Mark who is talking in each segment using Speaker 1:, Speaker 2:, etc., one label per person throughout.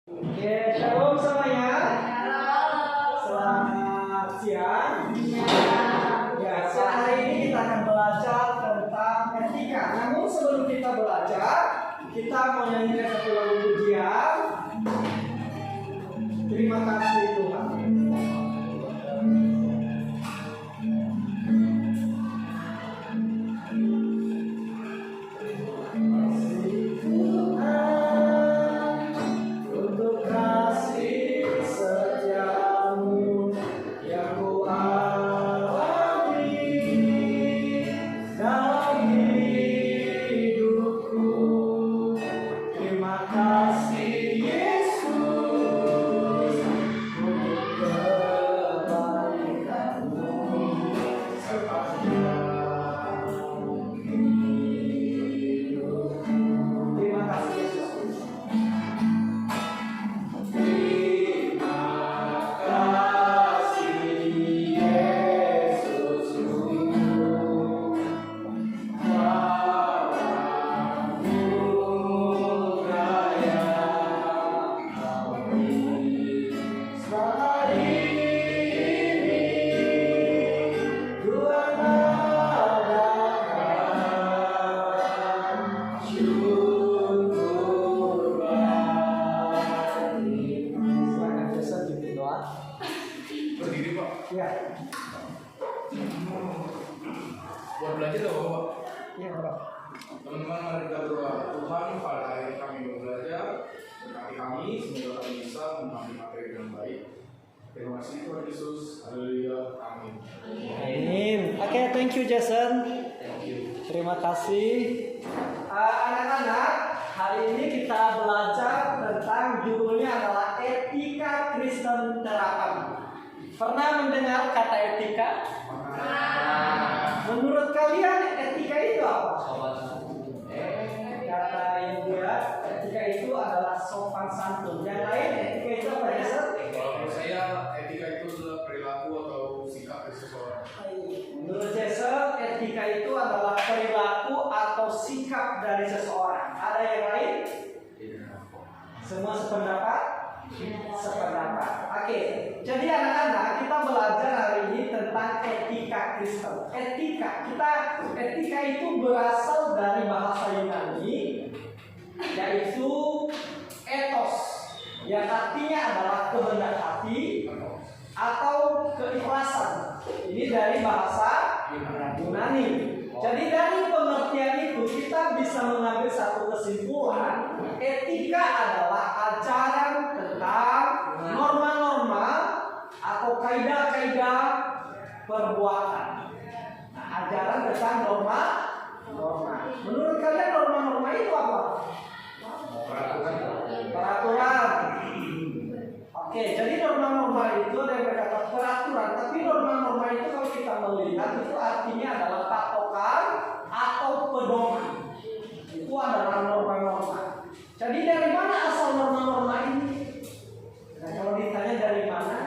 Speaker 1: Oke, shalom semuanya. Selamat siang. Ya, siang hari ini kita akan belajar tentang etika. Namun sebelum kita belajar, kita mau nyanyikan satu lagu pujian. Terima kasih Tuhan.
Speaker 2: Buat belajar loh Bapak.
Speaker 1: Iya, Bapak.
Speaker 2: Teman-teman, mari kita berdoa. Tuhan, pada hari ini kami mau belajar, berkati kami, semoga kami bisa memahami materi dengan baik. Terima kasih Tuhan Yesus. Haleluya. Amin.
Speaker 1: Amin. Oke, thank you Jason.
Speaker 2: Thank you.
Speaker 1: Terima kasih. Anak-anak, hari ini kita belajar tentang judulnya adalah etika Kristen terapan. Pernah mendengar kata etika? Menurut kalian etika itu apa? Kata yang dia, etika itu adalah sopan santun. Yang lain etika itu apa ya?
Speaker 2: Kalau menurut saya, etika itu adalah perilaku atau sikap dari seseorang.
Speaker 1: Menurut Jason, etika itu adalah perilaku atau sikap dari seseorang. Ada yang lain? Semua sependapat? Sependapat. Oke, jadi anak-anak kita belajar hari ini tentang etika Kristen. Etika itu berasal dari bahasa Yunani, yaitu ethos, yang artinya adalah kehendak hati atau keikhlasan. Ini dari bahasa Yunani. Jadi dari pengertian itu kita bisa mengambil satu kesimpulan, etika adalah ajaran tentang norma-norma atau kaidah-kaidah perbuatan. Nah, ajaran tentang norma. Menurut kalian norma-norma itu apa? Peraturan. Oke, jadi norma-norma itu ada yang berkata peraturan, tapi norma-norma itu kalau kita melihat itu artinya adalah patokan atau pedoman. Itu adalah norma-norma. Jadi dari mana asal norma-norma ini? Nah, kalau ditanya dari mana,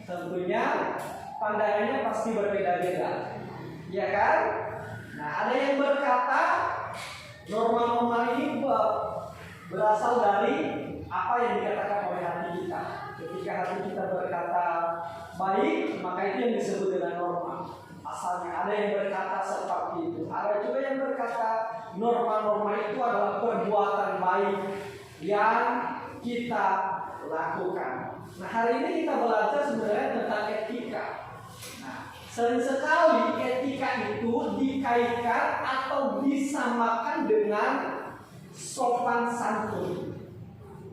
Speaker 1: tentunya pandangannya pasti berbeda-beda, ya kan? Nah, ada yang berkata norma-norma ini berasal dari apa yang dikatakan oleh hati kita. Ketika hati kita berkata baik, maka itu yang disebut dengan norma. Asalnya ada yang berkata seperti itu. Ada juga yang berkata norma-norma itu adalah perbuatan baik yang kita lakukan. Nah, hari ini kita belajar sebenarnya tentang etika. Nah, sering sekali etika itu dikaitkan atau disamakan dengan sopan santun.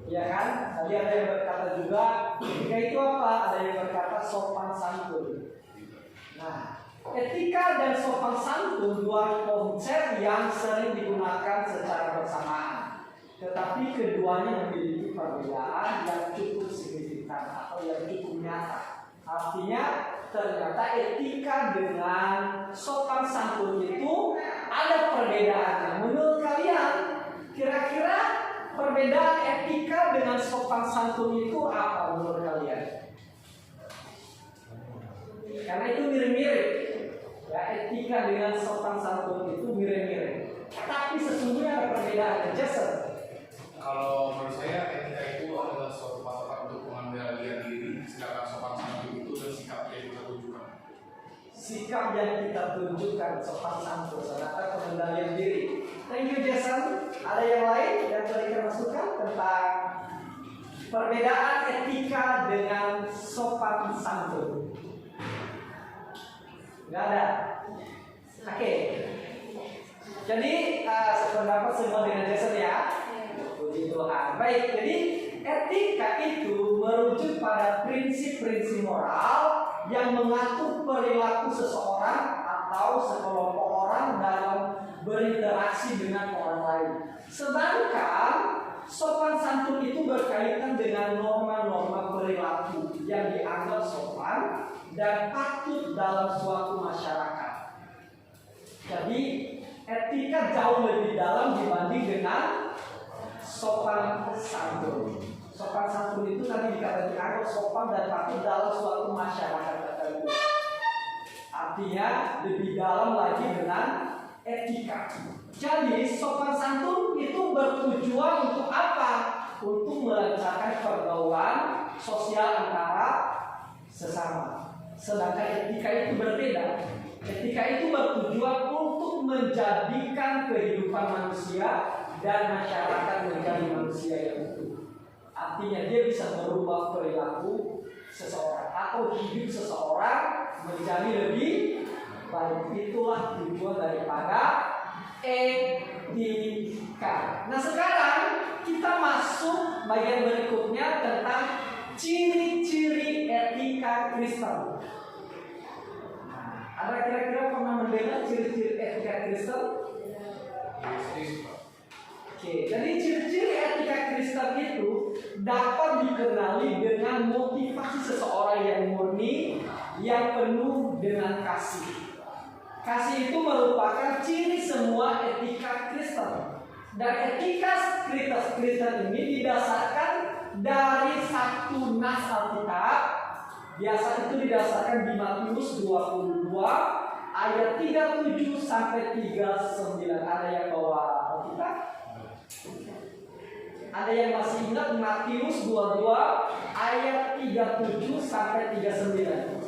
Speaker 1: Ya kan? Tadi ada yang berkata juga etika itu apa? Ada yang berkata sopan santun. Nah, etika dan sopan santun dua konsep yang sering digunakan secara bersamaan. Tetapi keduanya memiliki perbedaan yang cukup signifikan atau yang cukup nyata. Artinya ternyata etika dengan sopan santun itu ada perbedaannya. Menurut kalian, kira-kira perbedaan etika dengan sopan santun itu apa menurut kalian? Karena itu mirip-mirip. Ya, etika dengan sopan santun itu mirip-mirip. Tapi sesungguhnya ada perbedaan. Jason.
Speaker 2: Kalau menurut saya etika itu adalah
Speaker 1: sikap yang kita tunjukkan sopan santun, serta pengendalian diri. Thank you Jason. Ada yang lain yang berikan masukan tentang perbedaan etika dengan sopan santun? Nggak ada. Oke. Jadi sependapat semua dengan Jason ya. Puji Tuhan. Baik. Jadi etika itu merujuk pada prinsip-prinsip moral yang mengatur perilaku seseorang atau sekelompok orang dalam berinteraksi dengan orang lain. Sedangkan sopan santun itu berkaitan dengan norma-norma perilaku yang dianggap sopan dan patut dalam suatu masyarakat. Jadi etika jauh lebih dalam dibanding dengan sopan santun. Sopan santun itu tadi dikatakan sopan dan patut dalam suatu masyarakat tertentu. Artinya lebih dalam lagi dengan etika. Jadi sopan santun itu bertujuan untuk apa? Untuk melancarkan pergaulan sosial antara sesama. Sedangkan etika itu berbeda. Etika itu bertujuan untuk menjadikan kehidupan manusia dan masyarakat menjadi manusia yang utuh. Artinya dia bisa merubah perilaku seseorang atau hidup seseorang menjadi lebih baik. Itulah tujuan daripada etika. Nah sekarang kita masuk bagian berikutnya tentang ciri-ciri etika Kristen. Ada kira-kira pernah mendengar ciri-ciri etika Kristen? Oke, jadi ciri-ciri etika Kristen itu dapat dikenali dengan motivasi seseorang yang murni, yang penuh dengan kasih. Kasih itu merupakan ciri semua etika Kristen. Dan etika Kristen ini didasarkan dari satu nas Alkitab. Biasa itu didasarkan di Matius 22 ayat 37 sampai 39. Ada yang bawa Alkitab? Ada yang masih ingat Matius 22 ayat 37 sampai 39.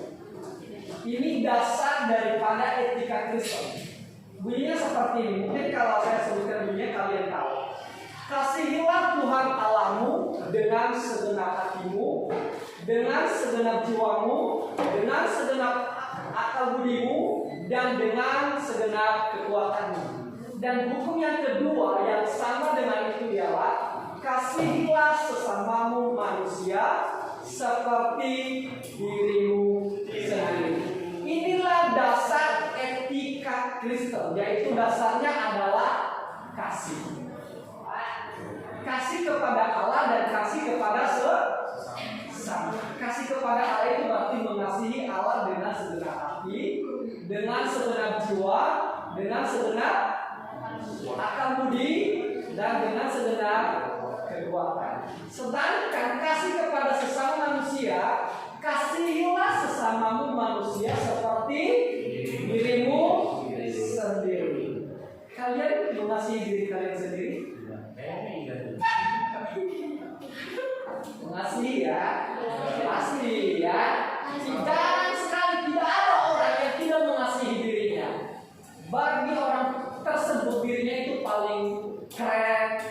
Speaker 1: Ini dasar daripada etika Kristen. Bunyinya seperti ini. Mungkin kalau saya sebutkan bunyinya kalian tahu. Kasihilah Tuhan Allahmu dengan segenap hatimu, dengan segenap jiwamu, dengan segenap akal budimu, dan dengan segenap kekuatanmu. Dan hukum yang kedua yang sama dengan itu ialah kasihilah sesamamu manusia seperti dirimu sendiri. Inilah dasar etika Kristen, yaitu dasarnya adalah kasih. Kasih kepada Allah dan kasih kepada sesama. Kasih kepada Allah itu berarti mengasihi Allah dengan segenap hati, dengan segenap jiwa, dengan segenap akal budi, dan dengan segenap kekuatan. Sedangkan kasih kepada sesama manusia, kasihilah sesamamu manusia seperti dirimu sendiri. Kalian mengasihi diri kalian sendiri? Mengasihi ya, pasti ya. Jarang sekali tidak ada orang yang tidak mengasihi dirinya. Bagi orang tersebut dirinya itu paling keren.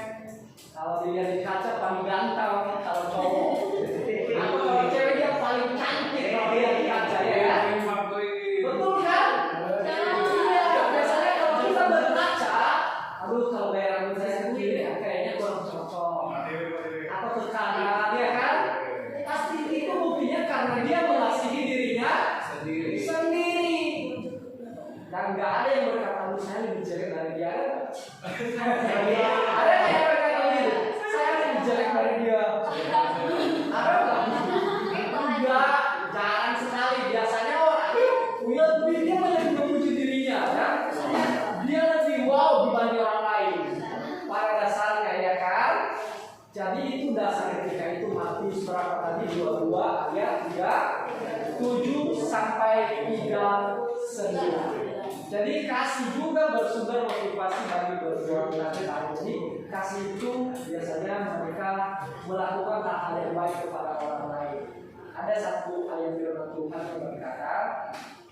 Speaker 1: Kalau dilihat di kaca paling ganteng kalau cowok. Atau kalau cewek dia paling cantik kalau dilihat di kaca ya. Betul kan? Iya. Biasanya kalau kita berkaca, aduh kalau gaya rambut saya sendiri kayaknya kurang cocok. Atau ke kanan, ya kan? Pasti itu buktinya karena dia mengasihi dirinya sendiri. Dan nggak ada yang berkata, "Lu saya lebih jelek dari dia." Ada yang berkata gitu, "Saya lebih jelek dari dia." Ada nggak? Enggak, jarang sekali. Biasanya orang dia lebih memuji dirinya, kan? Dia lebih wow dibanding orang lain. Pada dasarnya ya kan? Jadi itu dasar etika itu Matius berapa tadi? 22 ayat 7 sampai 39. Jadi kasih juga bersumber motivasi bagi berjuang dan jadi kasih itu biasanya mereka melakukan hal yang baik kepada orang lain. Ada satu ayat firman Tuhan yang berkata,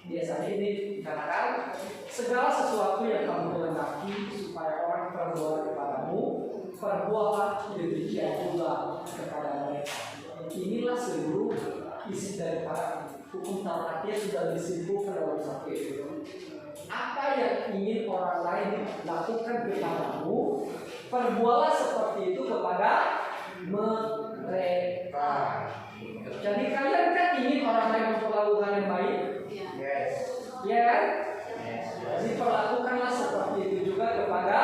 Speaker 1: Biasanya ini dikatakan segala sesuatu yang kamu kehendaki supaya orang perbuat kepadamu, perbuatlah demikian juga kepada mereka. Inilah seluruh isi daripada hukum Taurat yang sudah disimpulkan dalam satu itu. Apa yang ingin orang lain lakukan kepadamu, perbuatlah seperti itu kepada mereka. Jadi kalian kan ingin orang lain memperlakukan yang baik?
Speaker 2: Yes.
Speaker 1: Ya, jadi perlakukanlah seperti itu juga kepada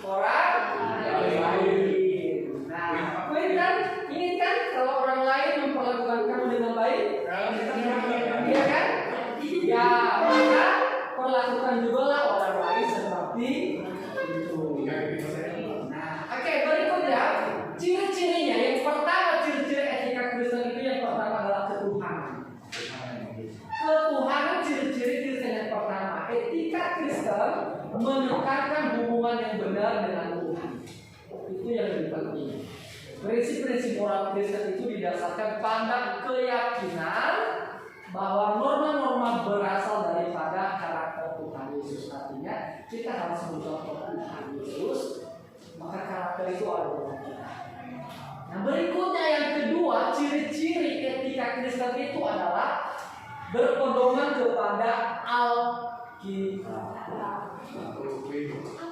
Speaker 1: orang lain. Nah, kalian kan ingin kan kalau orang lain memperlakukan kamu dengan baik? Iya kan? Ya, maka perlakukan juga lah orang lain seperti itu. Nah, oke, berikutnya ciri-cirinya. Yang pertama, ciri-ciri etika Kristen itu yang pertama adalah ketuhanan. Ketuhanan, ciri-ciri Kristen yang pertama, etika Kristen menekankan hubungan yang benar dengan Tuhan. Itu yang lebih penting. Prinsip-prinsip moral Kristen itu didasarkan pada keyakinan bahwa norma-norma berasal daripada karakter Tuhan Yesus. Artinya kita harus mencontoh Tuhan Yesus, maka karakter itu ada dalam kita. Nah, berikutnya yang kedua, ciri-ciri etika Kristen itu adalah berpedoman kepada Alkitab.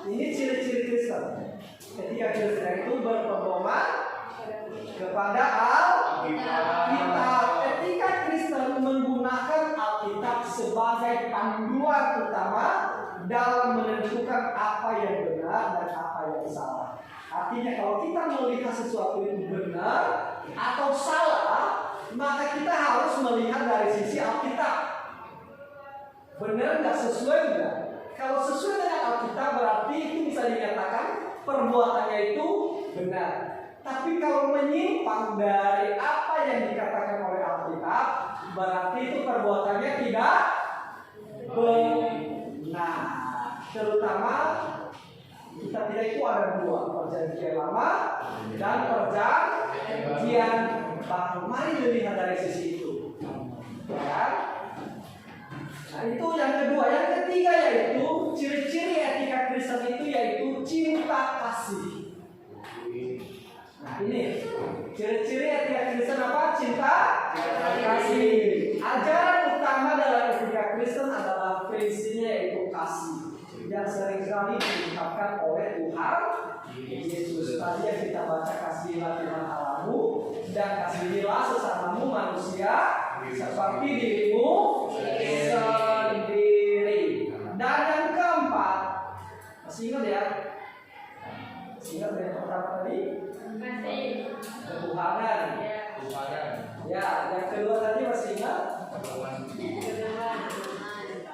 Speaker 1: Ini ciri-ciri Kristen. Etika Kristen itu berpedoman kepada Alkitab. Etika Kristen menggunakan Alkitab sebagai panduan utama dalam menentukan apa yang benar dan apa yang salah. Artinya kalau kita melihat sesuatu itu benar atau salah, maka kita harus melihat dari sisi Alkitab. Benar nggak, sesuai nggak? Kalau sesuai dengan Alkitab berarti itu bisa dinyatakan perbuatannya itu benar. Tapi kalau menyimpang dari apa yang dikatakan oleh Alkitab, berarti itu perbuatannya tidak benar. Terutama kitab kita itu ada dua, perjanjian lama dan perjanjian baru. Mari dilihat dari sisi itu. Ya. Nah, itu yang kedua. Yang ketiga yaitu ciri-ciri etika Kristen itu yaitu cinta kasih. Nah, ini ciri-ciri etika Kristen apa? Cinta kasih. Ajaran utama dalam etika Kristen adalah prinsipnya yaitu kasih, yang seringkali diungkapkan oleh Tuhan Yesus. Tadi yang kita baca, kasihilah Tuhan Allahmu dan kasihilah sesamamu manusia seperti dirimu sendiri. Dan yang keempat, masih ingat ya? Masih ingat yang pertama tadi? Ketuhanan. Ya, yang kedua tadi masih ingat?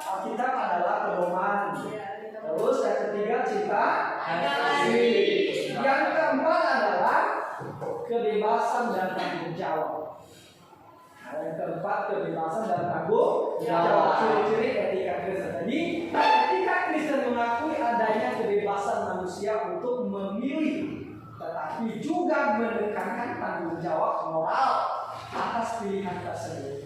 Speaker 1: Alkitab adalah pedoman. Terus yang ketiga cinta kasih. Yang keempat adalah kebebasan dan tanggung jawab. Nah, yang keempat kebebasan dan tanggung jawab. Ciri-ciri etika Kristen. Jadi etika Kristen mengakui adanya kebebasan manusia untuk memilih, tetapi juga menekankan tanggung jawab moral atas pilihan tersebut.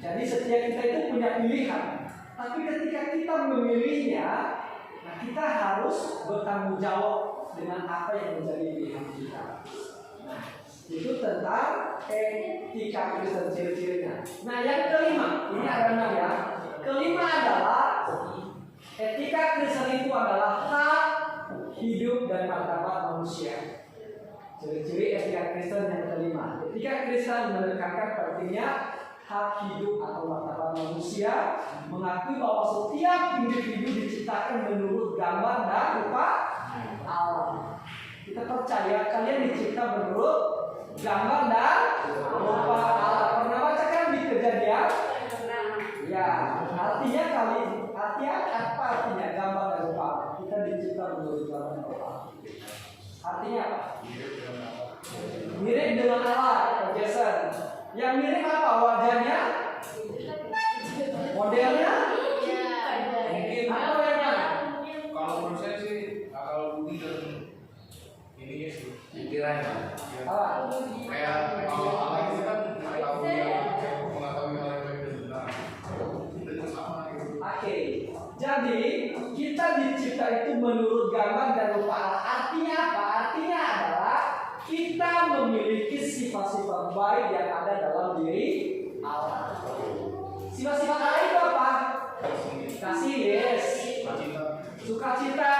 Speaker 1: Jadi setiap kita itu punya pilihan, tapi ketika kita memilihnya, nah kita harus bertanggung jawab dengan apa yang menjadi pilihan kita. Nah, itu tentang etika Kristen, ciri-cirinya. Nah, yang kelima, ini ada 6 ya. Kelima adalah etika Kristen itu adalah hak hidup dan martabat manusia. Ciri-ciri etika Kristen yang kelima. Etika Kristen menekankan pentingnya hak hidup atau martabat manusia, mengakui bahwa setiap individu diciptakan menurut gambar dan rupa Allah. Kita percaya kalian dicipta menurut gambar dan rupa Allah. Pernah baca kan di Kejadian? Ya, artinya apa artinya gambar dan rupa Allah? Kita dicipta menurut gambar dan rupa Allah. Artinya apa? Mirip dengan Allah, Jason. Yang mirip apa wajahnya? Modelnya? Mungkin apa yang mana?
Speaker 2: Kalau menurut saya sih akal budi dan ininya sih pikiran.
Speaker 1: Apa?
Speaker 2: Kayak kalau Allah itu kan tahu yang mengetahui hal yang baik dan benar.
Speaker 1: menurut gambar dan rupa Allah. Artinya apa? Artinya adalah kita memiliki sifat-sifat baik yang ada dalam diri Allah. Sifat-sifat Allah itu apa? Kasih, yes. Sukacita,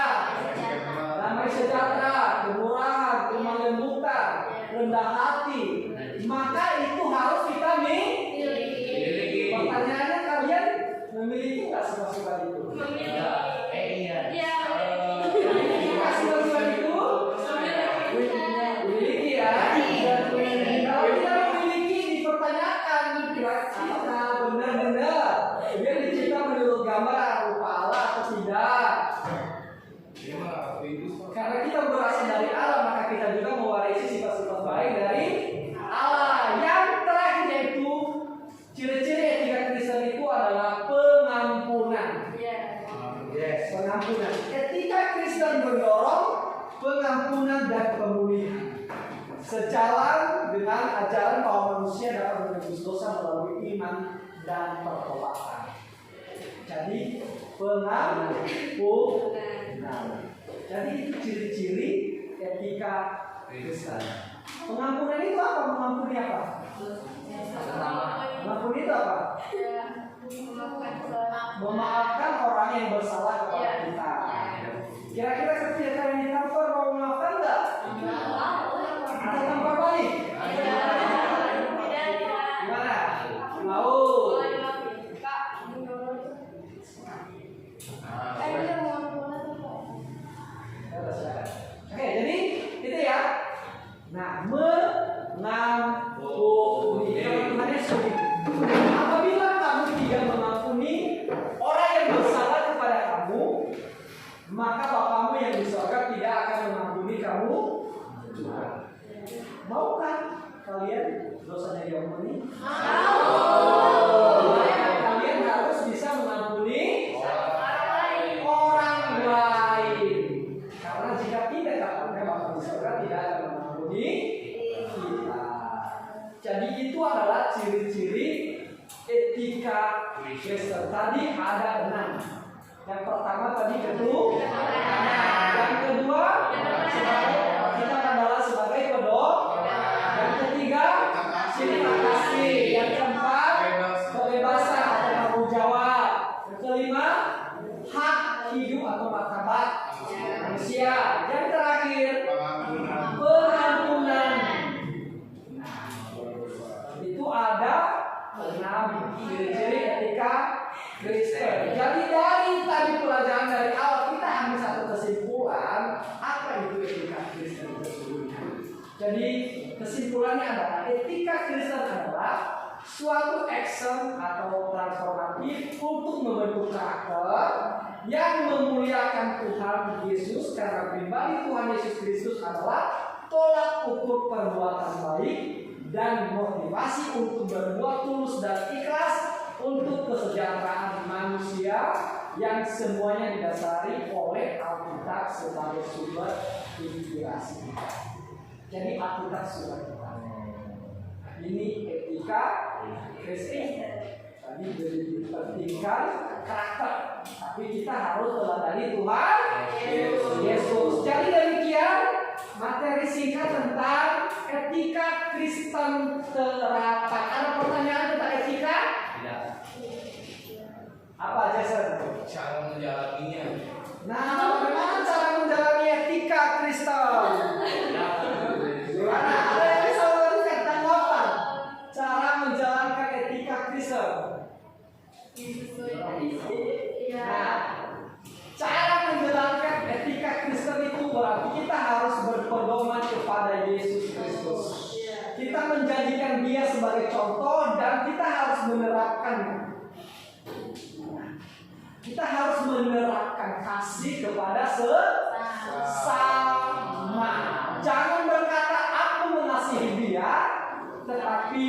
Speaker 1: damai sejahtera, kemurahan, kemah lembutan, rendah hati. Maka itu harus kita miliki. Pertanyaannya, kalian memiliki nggak sifat-sifat itu?
Speaker 3: Iya.
Speaker 1: Sifat-sifat itu memiliki ya. Kalau tidak memiliki, dipertanyakan apakah benar-benar dia dicipta menurut gambar rupa Allah atau tidak. Karena kita berasal dari Allah, maka kita juga mewarisi sifat-sifat baik dari Allah. Yang terakhir yaitu ciri-ciri etika Kristen itu adalah pengampunan. Yes, pengampunan. Etika Kristen mendorong pengampunan dan pemulihan. Sejalan dengan ajaran bahwa manusia dapat menebus dosa melalui iman dan pertobatan. Jadi pengampunan. Jadi itu ciri-ciri etika Kristen. Pengampunan itu apa? Mengampuni apa? Mengampuni itu apa? Memaafkan orang yang bersalah kepada kita. Kira-kira ketika kalian ditampar mau memaafkan nggak? Atau tampar balik? Gimana? Mau? Oke, jadi itu ya. Nah, mengampuni. Teman-temannya sulit. Apabila kamu tidak mengampuni orang yang bersalah kepada kamu, maka Bapamu yang di surga tidak akan mengampuni kamu juga. Maukah kalian dosanya diampuni? Kalian harus bisa mengampuni orang lain. Karena jika tidak, maka Bapa di surga tidak akan mengampuni kita. Jadi itu adalah ciri-ciri etika Kristen. Tadi ada 6. Yang pertama tadi kedua, yang kedua kita adalah sebagai pedok. Yang ketiga cinta kasih. Yang keempat kebebasan atau tanggung jawab. Yang kelima hak hidup atau martabat manusia. Yang terakhir pengampunan. Itu ada 6 ciri-ciri etika Kristen. Jadi dari tadi pelajaran dari awal kita ambil satu kesimpulan apa itu etika Kristen sesungguhnya. Jadi kesimpulannya adalah etika Kristen adalah suatu action atau transformatif untuk membentuk karakter yang memuliakan Tuhan Yesus, karena pribadi Tuhan Yesus Kristus adalah tolak ukur perbuatan baik dan motivasi untuk berbuat tulus dan ikhlas untuk kesejahteraan manusia yang semuanya didasari oleh Alkitab sebagai sumber inspirasi. Jadi Alkitab sumber kita. Ini etika Kristen. Tadi dipentingkan karakter, tapi kita harus teladani Tuhan Yesus. Jadi demikian materi singkat tentang etika Kristen terapan. Ada pertanyaan tentang etika? Tidak. Apa Jason?
Speaker 2: Cara menjalaninya.
Speaker 1: Nah, bagaimana cara menjalani etika Kristen? Gimana? Ada yang bisa memberikan tanggapan? Cara menjalankan etika Kristen. Nah, cara menjalankan etika Kristen itu berarti kita harus berpedoman kepada Yesus Kristus. Kita menjadikan Dia sebagai contoh dan kita harus menerapkannya. Kita harus menerapkan kasih kepada sesama. Jangan berkata aku mengasihi dia, tetapi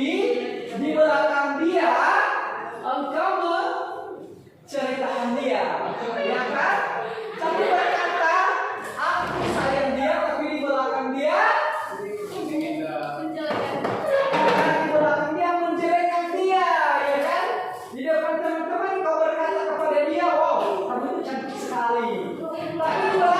Speaker 1: di belakang dia engkau menceritakan dia, ya kan? Tapi berkata aku sayang dia, tapi di belakang dia menjelekan dia, ya kan? Di depan teman-teman kau berkata kepada dia, wow, kamu itu cantik sekali. Tapi di belakang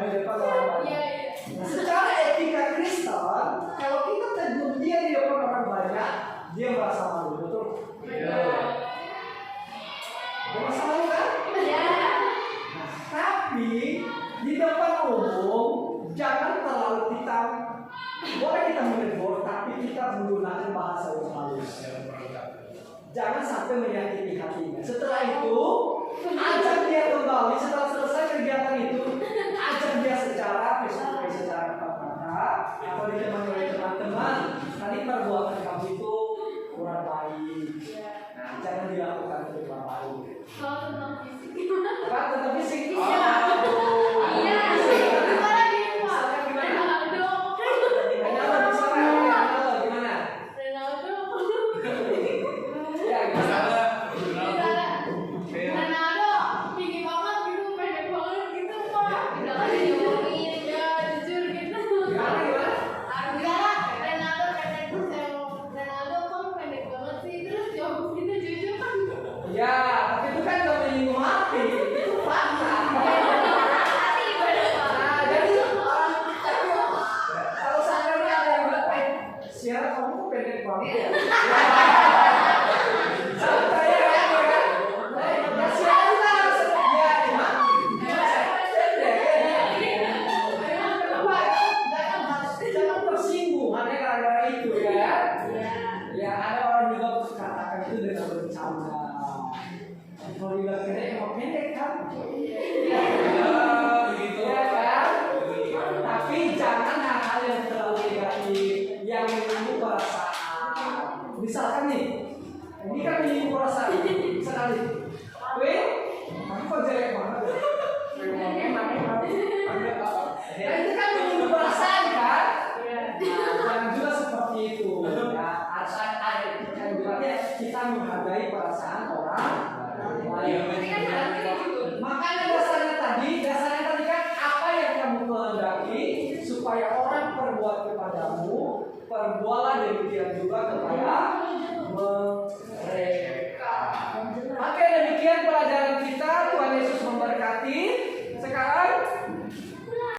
Speaker 1: di depan orang banyak. Nah, secara etika Kristen, kalau kita tegur dia di depan orang banyak, dia merasa malu, betul?
Speaker 3: Iya.
Speaker 1: Dia merasa malu kan? Nah, tapi di depan umum jangan terlalu kita boleh kita menegur, tapi kita menggunakan bahasa yang halus. Jangan sampai menyakiti hatinya. Setelah itu, ajak dia kembali. Setelah selesai kegiatan itu, ajak dia secara face-to-face, secara tatap muka, atau ditemani oleh teman-teman. Tadi perbuatan kamu itu kurang baik. Nah, jangan dilakukan ke depan lain.
Speaker 4: Kalau tentang fisik
Speaker 1: Kan tentang fisik.
Speaker 4: Iya. Iya. Gimana dia, Pak? Ronaldo.
Speaker 1: Ronaldo bisa gimana?
Speaker 4: Ronaldo.
Speaker 1: Ya, gimana?
Speaker 4: Ronaldo tinggi banget gitu, pendek banget gitu, Pak. Jangan diomongin, ya jujur gitu.
Speaker 1: Gimana?
Speaker 4: Enggak, Ronaldo pendek Ronaldo kamu pendek banget sih, terus jawab gitu jujur kan.
Speaker 1: Ya, tapi itu kan gak menyinggung hati. Itu fakta.
Speaker 4: Hati bener, Pak.
Speaker 1: Nah, jadi kalau seandainya ada yang bilang, Siara kamu pendek banget ya. Santai ya kan? Ya Siara juga harus ya gimana? Jangan tersinggung hanya gara-gara itu ya. Ya ada orang juga katakan itu dengan bercanda. Kalau dibilang pendek emang pendek kan? Ya kan? Tapi jangan hal-hal yang terlalu negatif yang menyinggung perasaan. Misalkan nih, ini kan menyinggung perasaan. Misalkan nih, kamu kok jelek banget ya? Nah, itu kan menyinggung perasaan kan? Jangan juga seperti itu. Ya, harus ada yang bilangnya kita menghargai perasaan orang lain. Makanya dasarnya tadi kan apa yang kamu kehendaki supaya orang perbuat kepadamu, perbuatlah demikian juga kepada